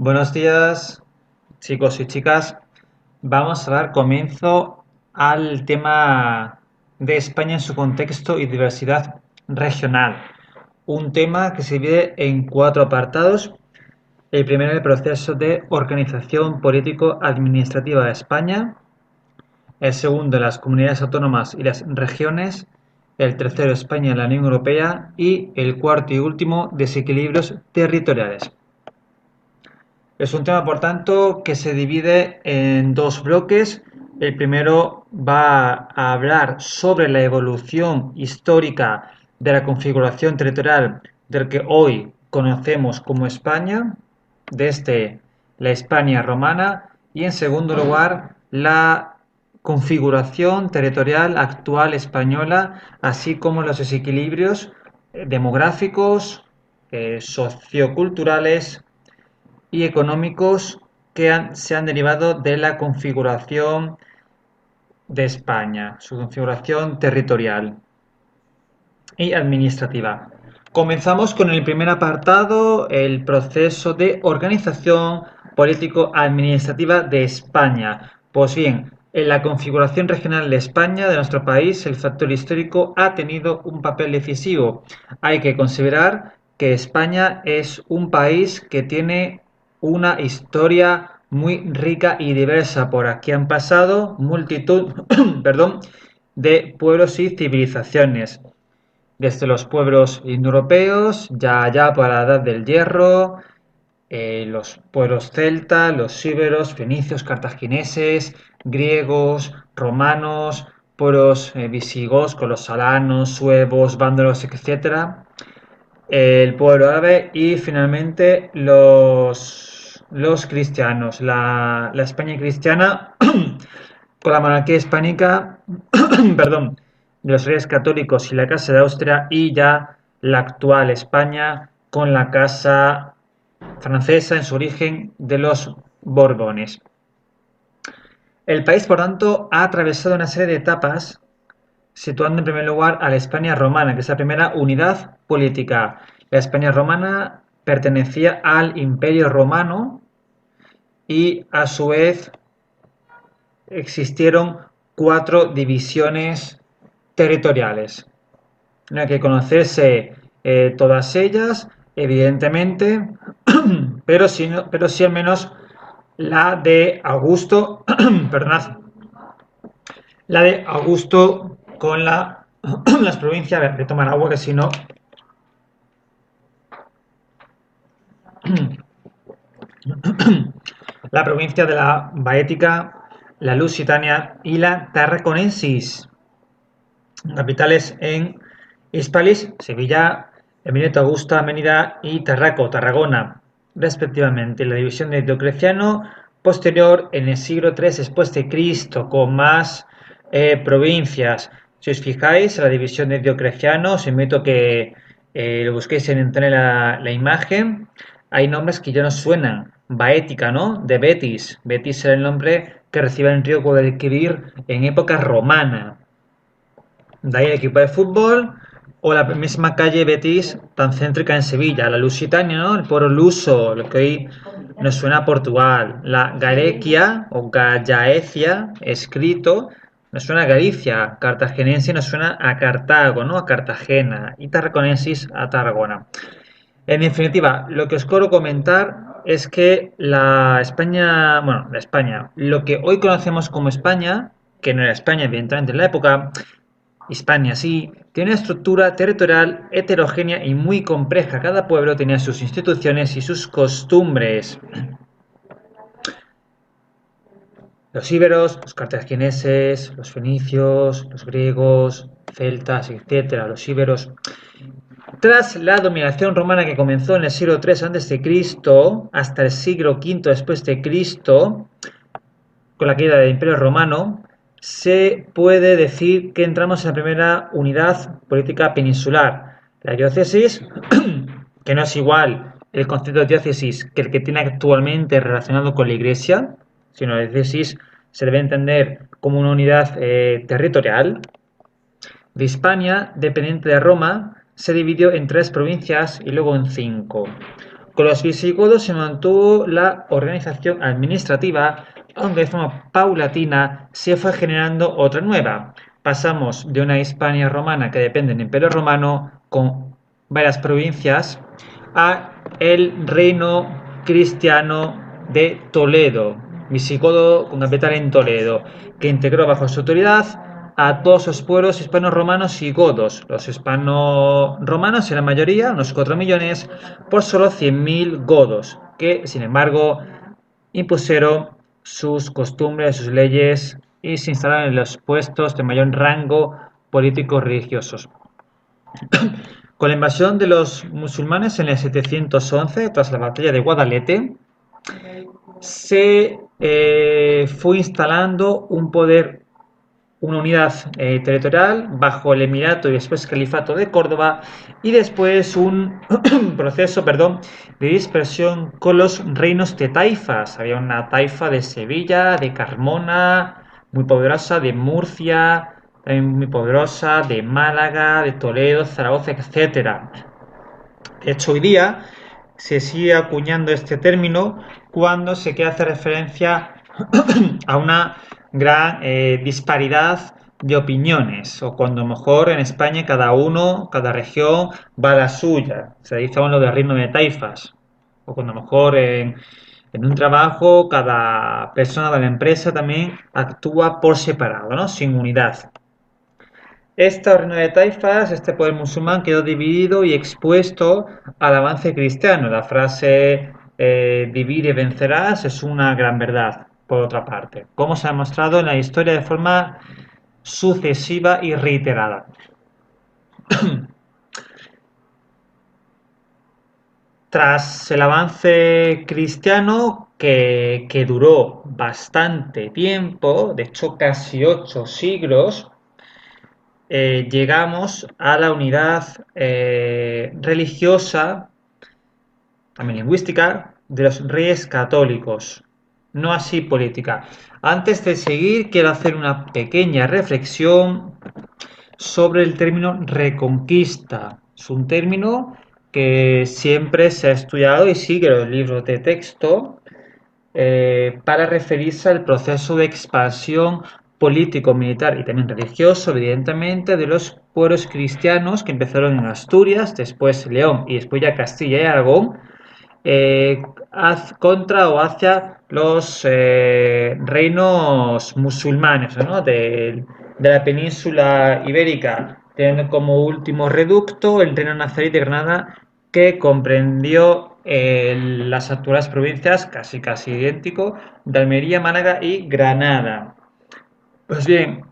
Buenos días, chicos y chicas. Vamos a dar comienzo al tema de España en su contexto y diversidad regional. Un tema que se divide en cuatro apartados. El primero, el proceso de organización político-administrativa de España. El segundo, las comunidades autónomas y las regiones. El tercero, España en la Unión Europea. Y el cuarto y último, desequilibrios territoriales. Es un tema, por tanto, que se divide en dos bloques. El primero va a hablar sobre la evolución histórica de la configuración territorial del que hoy conocemos como España, desde la España romana, y en segundo lugar, la configuración territorial actual española, así como los desequilibrios demográficos, socioculturales y económicos que se han derivado de la configuración de España, su configuración territorial y administrativa. Comenzamos con el primer apartado, el proceso de organización político-administrativa de España. Pues bien, en la configuración regional de España, de nuestro país, el factor histórico ha tenido un papel decisivo. Hay que considerar que España es un país que tiene una historia muy rica y diversa. Por aquí han pasado multitud, perdón, de pueblos y civilizaciones. Desde los pueblos indoeuropeos, ya para la Edad del Hierro, los pueblos celtas, los íberos, fenicios, cartagineses, griegos, romanos, pueblos visigodos con los salanos, suevos, vándalos, etc. El pueblo árabe y finalmente los cristianos, la España cristiana con la monarquía hispánica, perdón, de los reyes católicos y la Casa de Austria, y ya la actual España con la Casa francesa en su origen de los Borbones. El país, por tanto, ha atravesado una serie de etapas, situando en primer lugar a la España romana, que es la primera unidad política. La España romana pertenecía al Imperio Romano y, a su vez, existieron cuatro divisiones territoriales. No hay que conocerse todas ellas, evidentemente, pero sí al menos la de Augusto, perdonad, la de Augusto con las provincias, a ver, de tomar agua que si no... la provincia de la Baética, la Lusitania y la Tarraconensis. Capitales en Hispalis, Sevilla, Emineto Augusta, Mérida y Tarragona, respectivamente. La división de Diocleciano posterior en el siglo III después de Cristo, con más provincias. Si os fijáis, la división de Diocleciano, os invito a que lo busquéis en internet la imagen. Hay nombres que ya nos suenan. Baética, ¿no? De Betis. Betis era el nombre que recibía el río Guadalquivir en época romana. De ahí el equipo de fútbol, o la misma calle Betis tan céntrica en Sevilla, la Lusitania, ¿no? El pueblo luso, lo que hoy nos suena a Portugal, la Garequia o Gallaecia, escrito, nos suena a Galicia, cartagenense nos suena a Cartago, ¿no? A Cartagena, y tarraconensis a Tarragona. En definitiva, lo que os quiero comentar es que la España, lo que hoy conocemos como España, que no era España evidentemente en la época, Hispania sí, tiene una estructura territorial heterogénea y muy compleja. Cada pueblo tenía sus instituciones y sus costumbres. Los íberos, los cartagineses, los fenicios, los griegos, celtas, etc. Los íberos. Tras la dominación romana que comenzó en el siglo III a.C. hasta el siglo V después de Cristo, con la caída del Imperio Romano, se puede decir que entramos en la primera unidad política peninsular. La diócesis, que no es igual el concepto de diócesis que el que tiene actualmente relacionado con la Iglesia, sino la diócesis se debe entender como una unidad territorial. De Hispania, dependiente de Roma, se dividió en 3 provincias y luego en 5. Con los visigodos se mantuvo la organización administrativa, aunque de forma paulatina se fue generando otra nueva. Pasamos de una Hispania romana que depende del Imperio Romano con varias provincias a el reino cristiano de Toledo, visigodo con capital en Toledo, que integró bajo su autoridad a todos los pueblos hispano-romanos y godos. Los hispano-romanos eran mayoría, unos 4 millones, por solo 100.000 godos, que sin embargo impusieron sus costumbres, sus leyes y se instalaron en los puestos de mayor rango políticos religiosos. Con la invasión de los musulmanes en el 711, tras la batalla de Guadalete, se fue instalando un poder, una unidad territorial bajo el Emirato y después Califato de Córdoba y después un proceso, de dispersión con los reinos de taifas. Había una taifa de Sevilla, de Carmona, muy poderosa, de Murcia, también muy poderosa, de Málaga, de Toledo, Zaragoza, etcétera. De hecho, hoy día se sigue acuñando este término cuando se quiere hacer referencia a una gran disparidad de opiniones, o cuando a lo mejor en España cada región va a la suya. Se dice lo de reino de taifas, o cuando a lo mejor en un trabajo cada persona de la empresa también actúa por separado, ¿no? Sin unidad. Esta reino de taifas, este poder musulmán, quedó dividido y expuesto al avance cristiano. La frase divide y vencerás es una gran verdad, por otra parte, como se ha mostrado en la historia de forma sucesiva y reiterada. Tras el avance cristiano, que duró bastante tiempo, de hecho casi 8 siglos, llegamos a la unidad religiosa, también lingüística, de los reyes católicos, no así política. Antes de seguir, quiero hacer una pequeña reflexión sobre el término reconquista. Es un término que siempre se ha estudiado y sigue los libros de texto para referirse al proceso de expansión político, militar y también religioso, evidentemente, de los pueblos cristianos que empezaron en Asturias, después León y después ya Castilla y Aragón, contra o hacia los reinos musulmanes, ¿no? de la península ibérica, teniendo como último reducto el reino nazarí de Granada, que comprendió las actuales provincias, casi idéntico, de Almería, Málaga y Granada. Pues bien,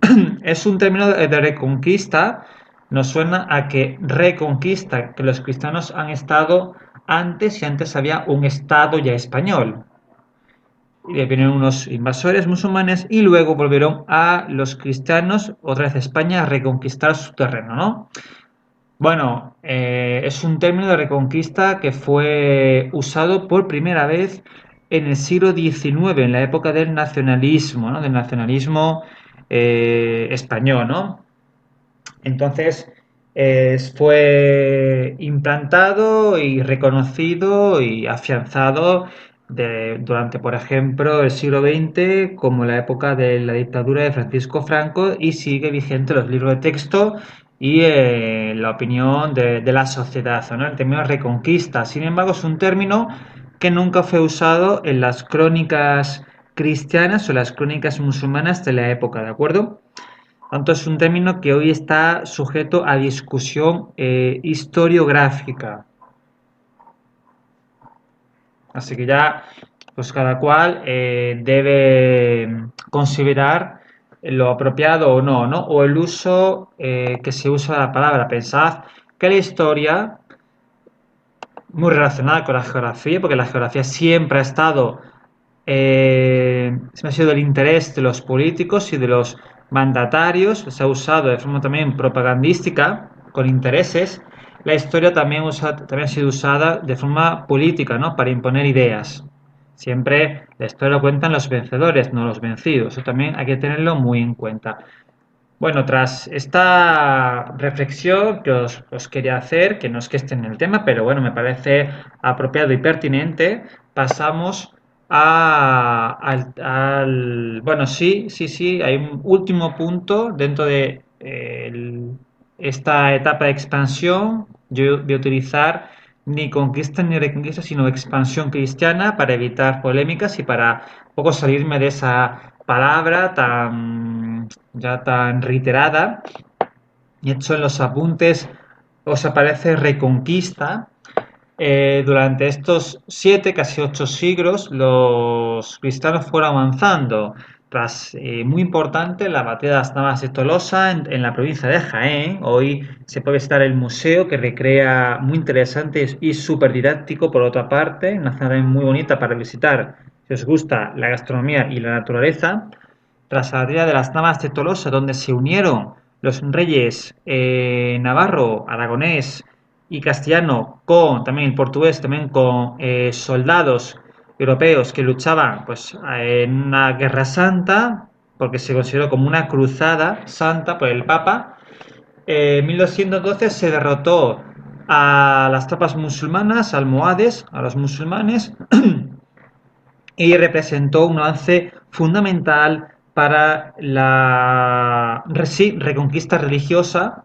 es un término de reconquista, nos suena a que reconquista, que los cristianos han estado antes y antes había un estado ya español. Y vinieron unos invasores musulmanes y luego volvieron a los cristianos, otra vez a España, a reconquistar su terreno, ¿no? Bueno, es un término de reconquista que fue usado por primera vez en el siglo XIX, en la época del nacionalismo, ¿no? Del nacionalismo español, ¿no? Entonces fue implantado y reconocido y afianzado durante, por ejemplo, el siglo XX, como la época de la dictadura de Francisco Franco, y sigue vigente en los libros de texto y la opinión de la sociedad, ¿no? El término reconquista, sin embargo, es un término que nunca fue usado en las crónicas cristianas o las crónicas musulmanas de la época, ¿de acuerdo? Tanto es un término que hoy está sujeto a discusión historiográfica. Así que ya, pues cada cual debe considerar lo apropiado o no, ¿no? O el uso que se usa de la palabra. Pensad que la historia, muy relacionada con la geografía, porque la geografía siempre ha estado, siempre ha sido del interés de los políticos y de los mandatarios, se ha usado de forma también propagandística, con intereses. La historia también ha sido usada de forma política, ¿no? Para imponer ideas. Siempre la historia lo cuentan los vencedores, no los vencidos. Eso también hay que tenerlo muy en cuenta. Bueno, tras esta reflexión que os quería hacer, que no es que esté en el tema, pero bueno, me parece apropiado y pertinente, pasamos bueno, sí, hay un último punto dentro de esta etapa de expansión. Yo voy a utilizar ni conquista ni reconquista, sino expansión cristiana para evitar polémicas y para un poco salirme de esa palabra tan reiterada. Y hecho en los apuntes os aparece reconquista. Durante estos 7, casi 8 siglos, los cristianos fueron avanzando. Tras, muy importante, la batalla de las Navas de Tolosa en la provincia de Jaén. Hoy se puede visitar el museo que recrea, muy interesante y súper didáctico por otra parte. Una zona muy bonita para visitar si os gusta la gastronomía y la naturaleza. Tras la batalla de las Navas de Tolosa, donde se unieron los reyes navarro, aragonés y castellano con también el portugués, también con soldados europeos que luchaban pues en una guerra santa, porque se consideró como una cruzada santa por el Papa. En 1212 se derrotó a las tropas musulmanas, almohades, a los musulmanes, y representó un avance fundamental para la reconquista religiosa,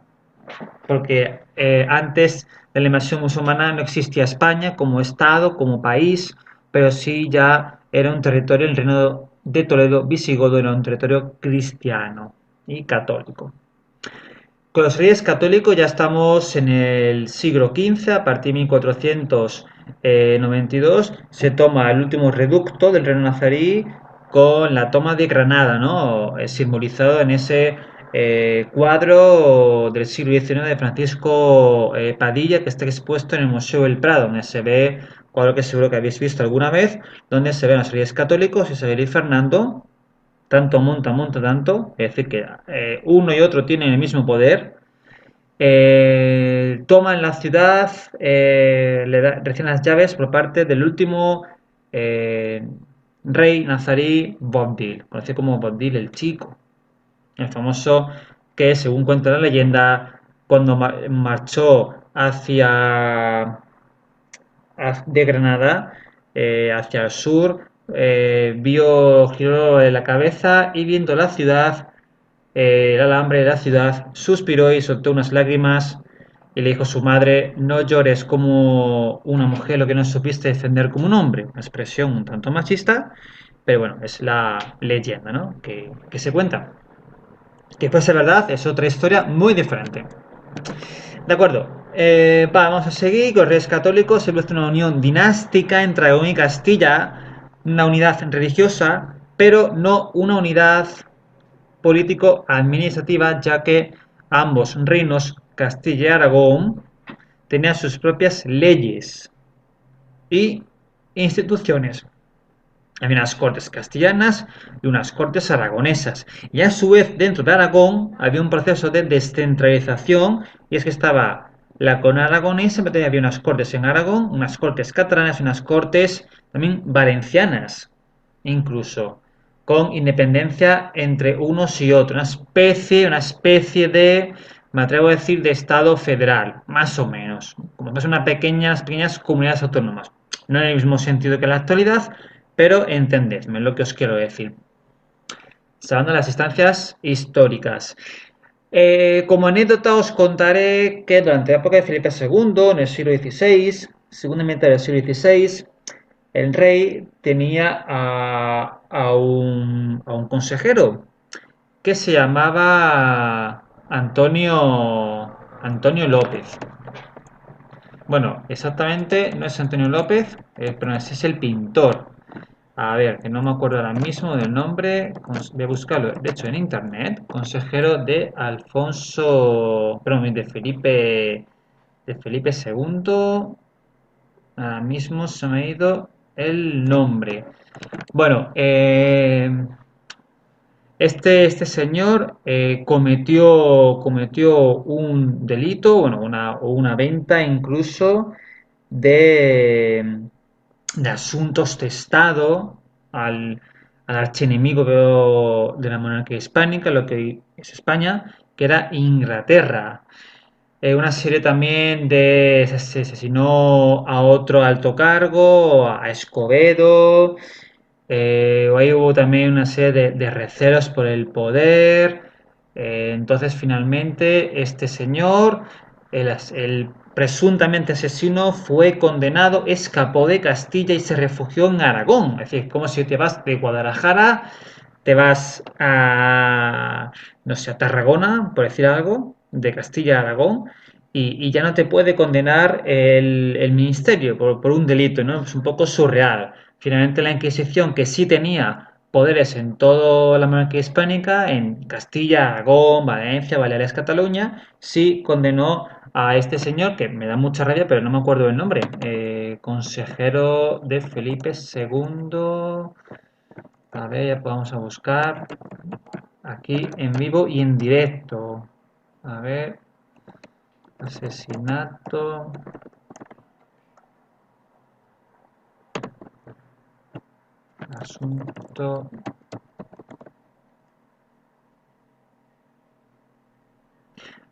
porque antes de la invasión musulmana no existía España como Estado, como país, pero sí ya era un territorio, el reino de Toledo visigodo era un territorio cristiano y católico. Con los reyes católicos ya estamos en el siglo XV, a partir de 1492 se toma el último reducto del reino nazarí con la toma de Granada, ¿no? Simbolizado en ese cuadro del siglo XIX de Francisco Padilla que está expuesto en el Museo del Prado, donde se ve, cuadro que seguro que habéis visto alguna vez, donde se ven los reyes católicos, Isabel y Fernando, tanto monta tanto, es decir, que uno y otro tienen el mismo poder, toman la ciudad, reciben las llaves por parte del último eh, rey nazarí Boabdil, conocido como Boabdil el Chico, el famoso que, según cuenta la leyenda, cuando marchó de Granada hacia el sur, giró la cabeza y viendo la ciudad, el alambre de la ciudad, suspiró y soltó unas lágrimas y le dijo a su madre: no llores como una mujer lo que no supiste defender como un hombre. Una expresión un tanto machista, pero bueno, es la leyenda, ¿no? que se cuenta. Que fuese verdad es otra historia muy diferente. De acuerdo, vamos a seguir. Con los reyes católicos se produce una unión dinástica entre Aragón y Castilla, una unidad religiosa, pero no una unidad político-administrativa, ya que ambos reinos, Castilla y Aragón, tenían sus propias leyes y instituciones. Había unas cortes castellanas y unas cortes aragonesas. Y a su vez, dentro de Aragón había un proceso de descentralización, y es que estaba la corona aragonesa, pero también había unas cortes en Aragón, unas cortes catalanas y unas cortes también valencianas, incluso, con independencia entre unos y otros. Una especie de, me atrevo a decir, de Estado federal, más o menos. Como es unas pequeñas comunidades autónomas. No en el mismo sentido que en la actualidad, pero entendedme lo que os quiero decir. Hablando de las instancias históricas. Como anécdota os contaré que durante la época de Felipe II, en el siglo XVI, segunda mitad del siglo XVI, el rey tenía a un consejero que se llamaba Antonio López. Bueno, exactamente no es Antonio López, pero ese es el pintor. A ver, que no me acuerdo ahora mismo del nombre, voy a buscarlo, de hecho, en internet. Consejero de Alfonso, perdón, de Felipe II. Ahora mismo se me ha ido el nombre. Bueno, este señor cometió un delito, bueno, una venta incluso de, de asuntos de Estado al archienemigo de la monarquía hispánica, lo que es España, que era Inglaterra. Una serie también de se asesinó a otro alto cargo, a Escobedo. Ahí hubo también una serie de recelos por el poder. Entonces, finalmente, este señor, el presuntamente asesino, fue condenado, escapó de Castilla y se refugió en Aragón. Es decir, como si te vas de Guadalajara, te vas a, no sé, a Tarragona, por decir algo, de Castilla a Aragón, y ya no te puede condenar el ministerio por un delito, ¿no? Es un poco surreal. Finalmente la Inquisición, que sí tenía poderes en toda la monarquía hispánica, en Castilla, Aragón, Valencia, Baleares, Cataluña, sí condenó a este señor, que me da mucha rabia, pero no me acuerdo el nombre, consejero de Felipe II. A ver, ya vamos a buscar aquí en vivo y en directo. A ver, asesinato. Asunto.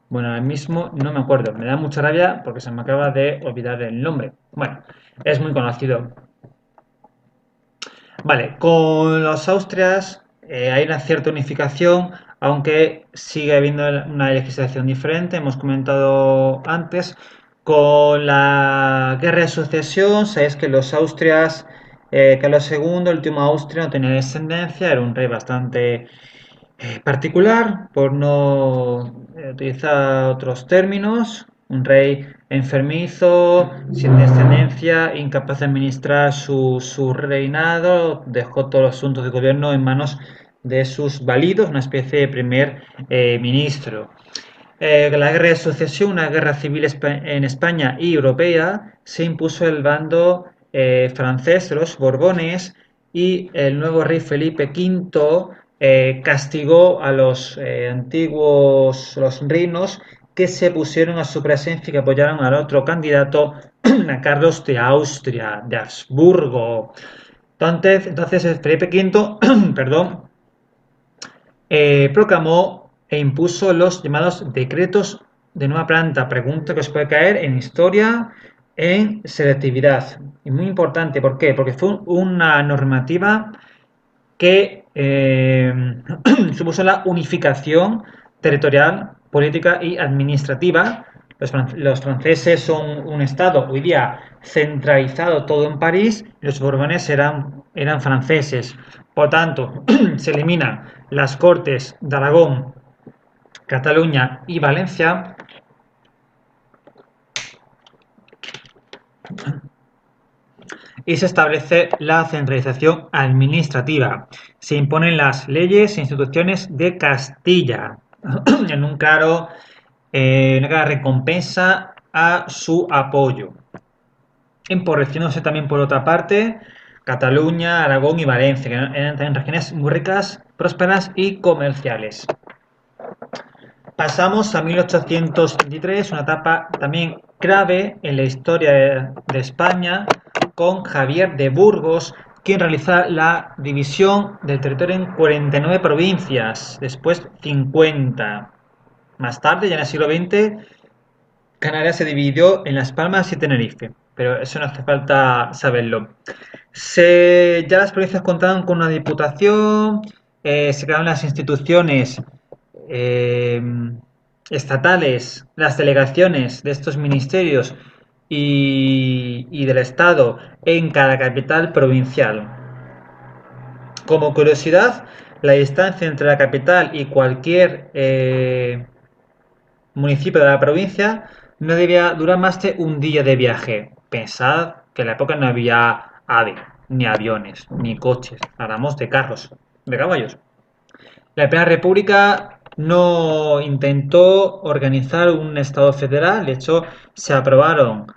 Bueno, ahora mismo no me acuerdo. Me da mucha rabia porque se me acaba de olvidar el nombre. Bueno, es muy conocido. Vale, con los Austrias hay una cierta unificación, aunque sigue habiendo una legislación diferente. Hemos comentado antes. Con la guerra de sucesión, sabéis que los Austrias, Carlos II, el último Austria, no tenía descendencia, era un rey bastante particular, por no utilizar otros términos, un rey enfermizo, sin descendencia, incapaz de administrar su reinado, dejó todos los asuntos de gobierno en manos de sus validos, una especie de primer ministro. La guerra de sucesión, una guerra civil en España y europea, se impuso el bando francés de los Borbones y el nuevo rey Felipe V castigó a los antiguos, los reinos que se pusieron a su presencia y que apoyaron al otro candidato, a Carlos de Austria, de Habsburgo. Entonces Felipe V, perdón, proclamó e impuso los llamados decretos de nueva planta. Pregunta que os puede caer en historia, en selectividad. Y muy importante, ¿por qué? Porque fue una normativa que supuso la unificación territorial, política y administrativa. Los franceses son un estado hoy día centralizado todo en París y los borbones eran franceses. Por tanto, se eliminan las Cortes de Aragón, Cataluña y Valencia y se establece la centralización administrativa. Se imponen las leyes e instituciones de Castilla en una clara recompensa a su apoyo, empobreciéndose también por otra parte Cataluña, Aragón y Valencia, que eran también regiones muy ricas, prósperas y comerciales. Pasamos a 1823, una etapa también clave en la historia de España, con Javier de Burgos, quien realiza la división del territorio en 49 provincias, después 50. Más tarde, ya en el siglo XX, Canarias se dividió en Las Palmas y Tenerife, pero eso no hace falta saberlo. Ya las provincias contaban con una diputación, se crearon las instituciones eh, estatales, las delegaciones de estos ministerios y del Estado en cada capital provincial. Como curiosidad, la distancia entre la capital y cualquier municipio de la provincia no debía durar más de un día de viaje. Pensad que en la época no había AVE, ni aviones, ni coches, hablamos de carros, de caballos. La Primera República no intentó organizar un Estado federal, de hecho se aprobaron,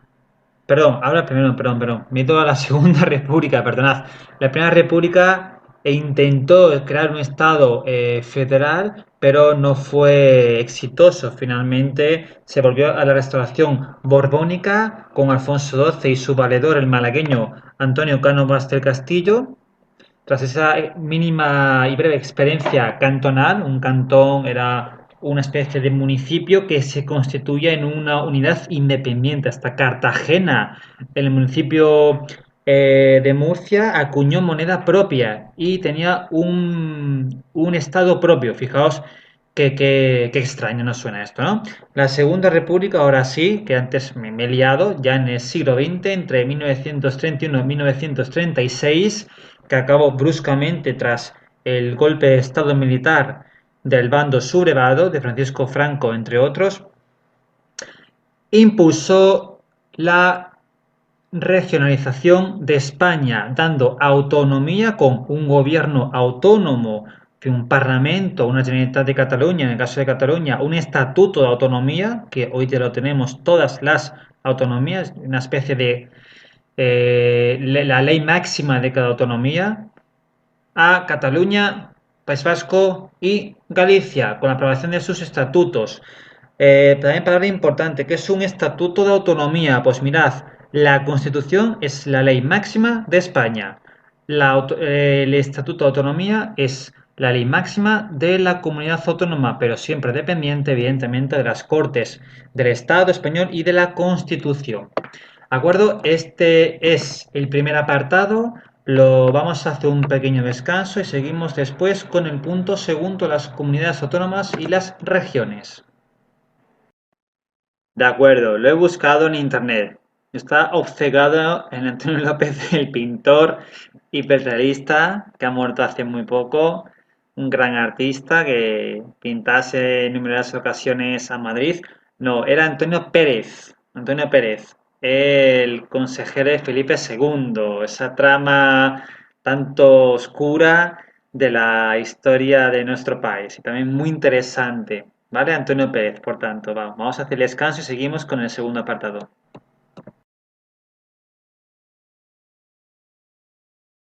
perdón, ahora primero, perdón, me he ido a la Segunda República, perdonad. La Primera República intentó crear un Estado federal, pero no fue exitoso. Finalmente se volvió a la restauración borbónica con Alfonso XII y su valedor, el malagueño Antonio Cánovas del Castillo, Tras esa mínima y breve experiencia cantonal, un cantón era una especie de municipio que se constituye en una unidad independiente. Hasta Cartagena, el municipio de Murcia, acuñó moneda propia y tenía un estado propio. Fijaos qué extraño nos suena esto, ¿no? La Segunda República, ahora sí, que antes me he liado, ya en el siglo XX, entre 1931 y 1936, que acabó bruscamente tras el golpe de Estado militar del bando sublevado de Francisco Franco, entre otros, impulsó la regionalización de España, dando autonomía con un gobierno autónomo, un parlamento, una Generalitat de Cataluña, en el caso de Cataluña, un estatuto de autonomía, que hoy ya lo tenemos todas las autonomías, una especie de la ley máxima de cada autonomía, a Cataluña, País Vasco y Galicia, con la aprobación de sus estatutos. También palabra importante, que es un estatuto de autonomía. Pues mirad, la Constitución es la ley máxima de España. El estatuto de autonomía es la ley máxima de la comunidad autónoma, pero siempre dependiente, evidentemente, de las Cortes del Estado español y de la Constitución. ¿De acuerdo? Este es el primer apartado. Lo vamos a hacer un pequeño descanso y seguimos después con el punto segundo, las comunidades autónomas y las regiones. De acuerdo, lo he buscado en internet. Está obcecado en Antonio López, el pintor hiperrealista que ha muerto hace muy poco, un gran artista que pintase en numerosas ocasiones a Madrid. No, era Antonio Pérez, el consejero de Felipe II, esa trama tanto oscura de la historia de nuestro país y también muy interesante. ¿Vale? Antonio Pérez, por tanto, vamos a hacer el descanso y seguimos con el segundo apartado.